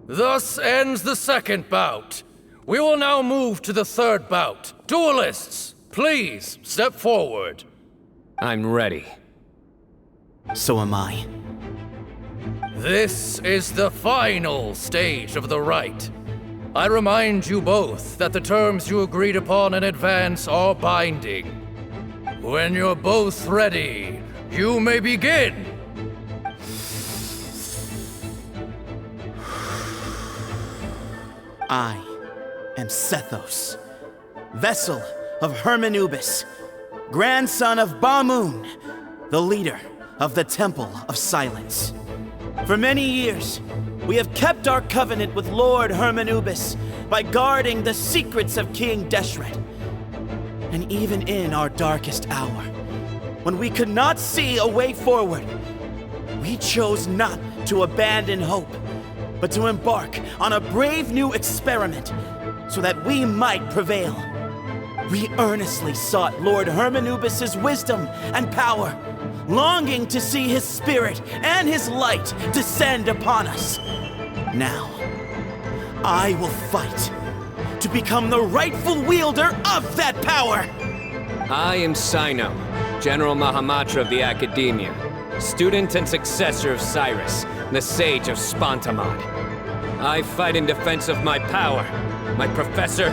Thus ends the second bout. We will now move to the third bout. Duelists, please step forward. I'm ready. So am I. This is the final stage of the rite. I remind you both that the terms you agreed upon in advance are binding. When you're both ready, you may begin. I am Sethos, vessel of Hermanubis, grandson of Bamoon, the leader of the Temple of Silence. For many years, we have kept our covenant with Lord Hermanubis by guarding the secrets of King Deshret. And even in our darkest hour, when we could not see a way forward, we chose not to abandon hope, but to embark on a brave new experiment so that we might prevail. We earnestly sought Lord Hermanubis' wisdom and power, longing to see his spirit and his light descend upon us. Now, I will fight to become the rightful wielder of that power! I am Cyno, General Mahamatra of the Academia, student and successor of Cyrus, the Sage of Spontamod. I fight in defense of my power, my professor,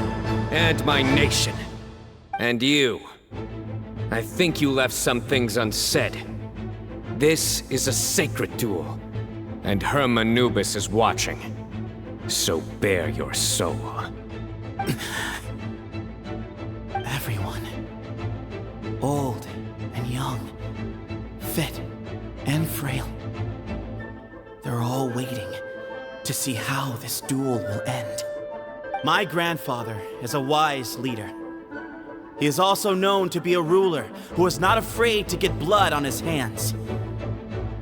and my nation. And you. I think you left some things unsaid. This is a sacred duel, and Hermanubis is watching. So bare your soul. Everyone, old and young, fit and frail, they're all waiting to see how this duel will end. My grandfather is a wise leader. He is also known to be a ruler who is not afraid to get blood on his hands.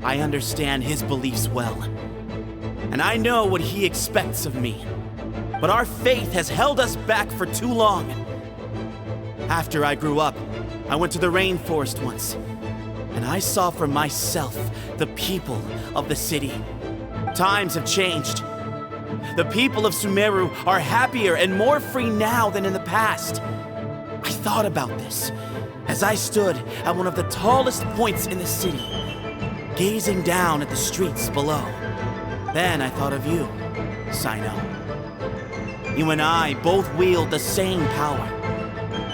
I understand his beliefs well, and I know what he expects of me. But our faith has held us back for too long. After I grew up, I went to the rainforest once, and I saw for myself the people of the city. Times have changed. The people of Sumeru are happier and more free now than in the past. I thought about this as I stood at one of the tallest points in the city, gazing down at the streets below. Then I thought of you, Cyno. You and I both wield the same power,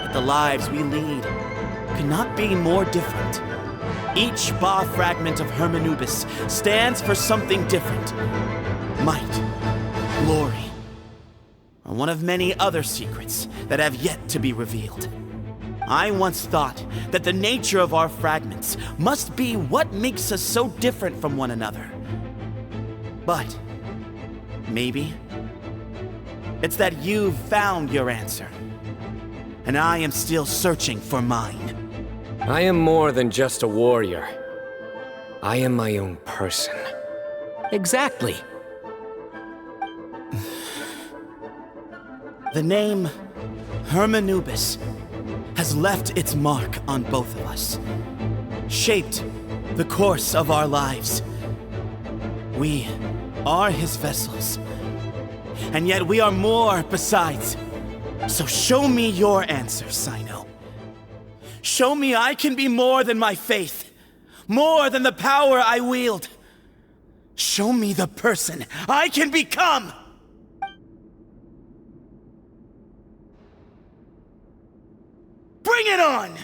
but the lives we lead could not be more different. Each Ba fragment of Hermanubis stands for something different. Might, glory, or one of many other secrets that have yet to be revealed. I once thought that the nature of our fragments must be what makes us so different from one another. But maybe it's that you've found your answer, and I am still searching for mine. I am more than just a warrior. I am my own person. Exactly. The name Hermanubis has left its mark on both of us, shaped the course of our lives. We are his vessels, and yet we are more besides. So show me your answer, Cyno. Show me I can be more than my faith, more than the power I wield. Show me the person I can become! Bring it on!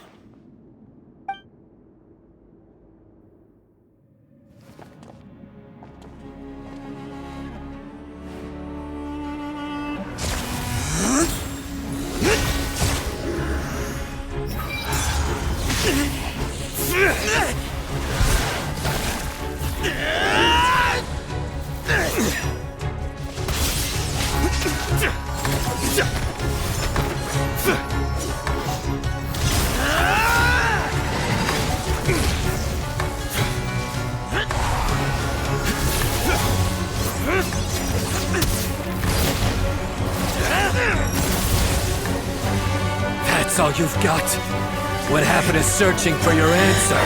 That's all you've got? What happened to searching for your answer?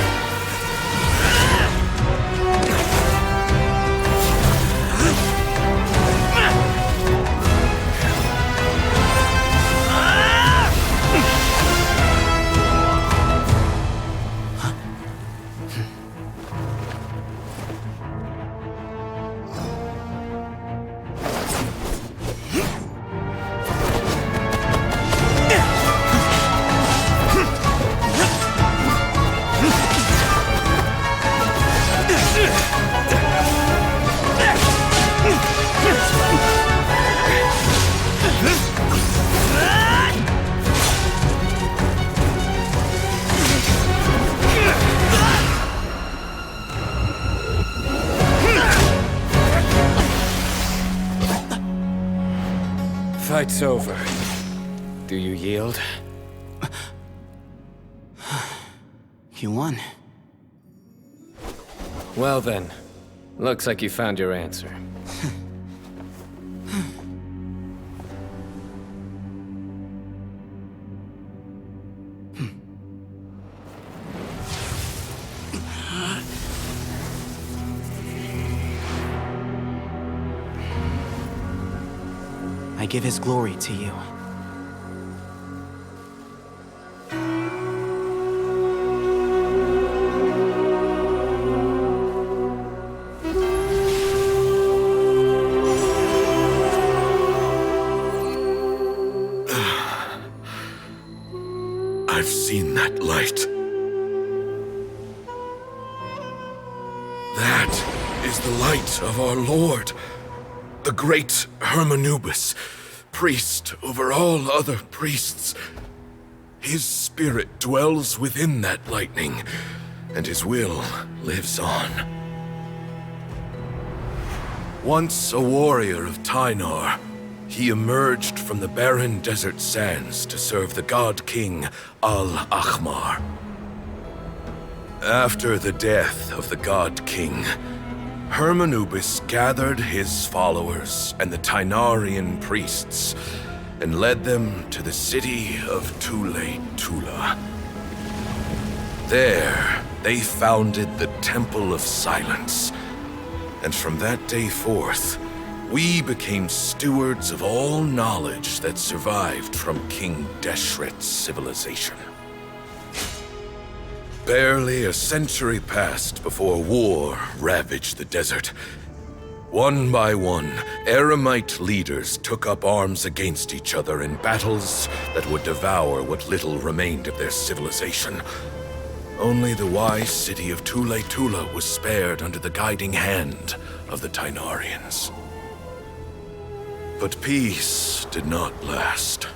fight's over. Do you yield? You won. Well then, looks like you found your answer. I give his glory to you. I've seen that light. That is the light of our Lord, the great Hermanubis, priest over all other priests. His spirit dwells within that lightning, and his will lives on. Once a warrior of Tynar, he emerged from the barren desert sands to serve the god king Al-Ahmar. After the death of the god king, Hermanubis gathered his followers and the Tynarian priests and led them to the city of Tula. There, they founded the Temple of Silence, and from that day forth, we became stewards of all knowledge that survived from King Deshret's civilization. Barely a century passed before war ravaged the desert. One by one, Eremite leaders took up arms against each other in battles that would devour what little remained of their civilization. Only the wise city of Tula was spared under the guiding hand of the Tynarians. But peace did not last.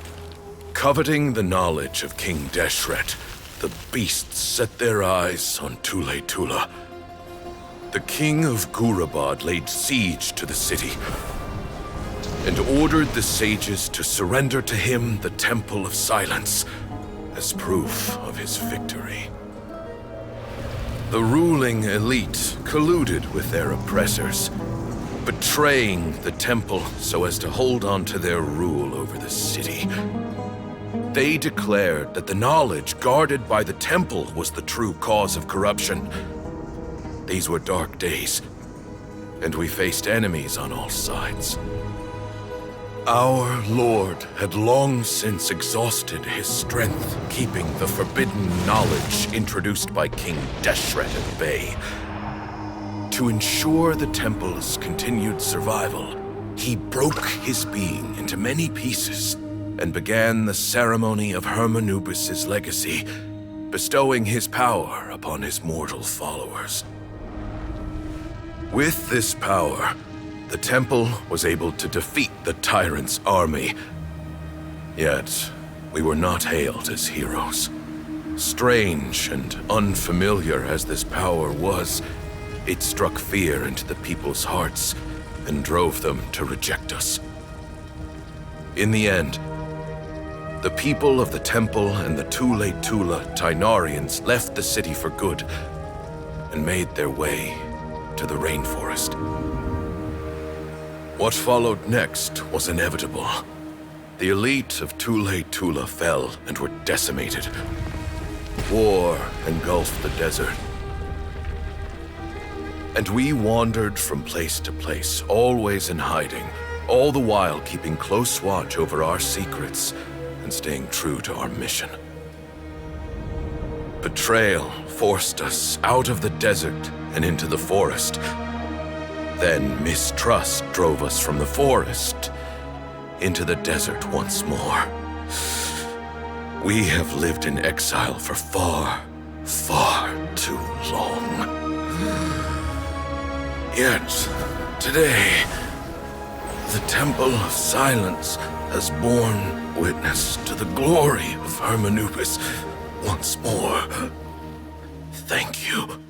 Coveting the knowledge of King Deshret, the beasts set their eyes on Tula. The king of Gurabad laid siege to the city and ordered the sages to surrender to him the Temple of Silence as proof of his victory. The ruling elite colluded with their oppressors, betraying the temple so as to hold on to their rule over the city. They declared that the knowledge guarded by the temple was the true cause of corruption. These were dark days, and we faced enemies on all sides. Our Lord had long since exhausted his strength, keeping the forbidden knowledge introduced by King Deshret at bay. To ensure the temple's continued survival, he broke his being into many pieces and began the ceremony of Hermanubis' legacy, bestowing his power upon his mortal followers. With this power, the temple was able to defeat the tyrant's army. Yet, we were not hailed as heroes. Strange and unfamiliar as this power was, it struck fear into the people's hearts and drove them to reject us. In the end, the people of the temple and the Tula Tynarians left the city for good and made their way to the rainforest. What followed next was inevitable. The elite of Tula fell and were decimated. War engulfed the desert. And we wandered from place to place, always in hiding, all the while keeping close watch over our secrets and staying true to our mission. Betrayal forced us out of the desert and into the forest. Then mistrust drove us from the forest into the desert once more. We have lived in exile for far, far too long. Yet, today, the Temple of Silence has borne witness to the glory of Hermanubis once more. Thank you.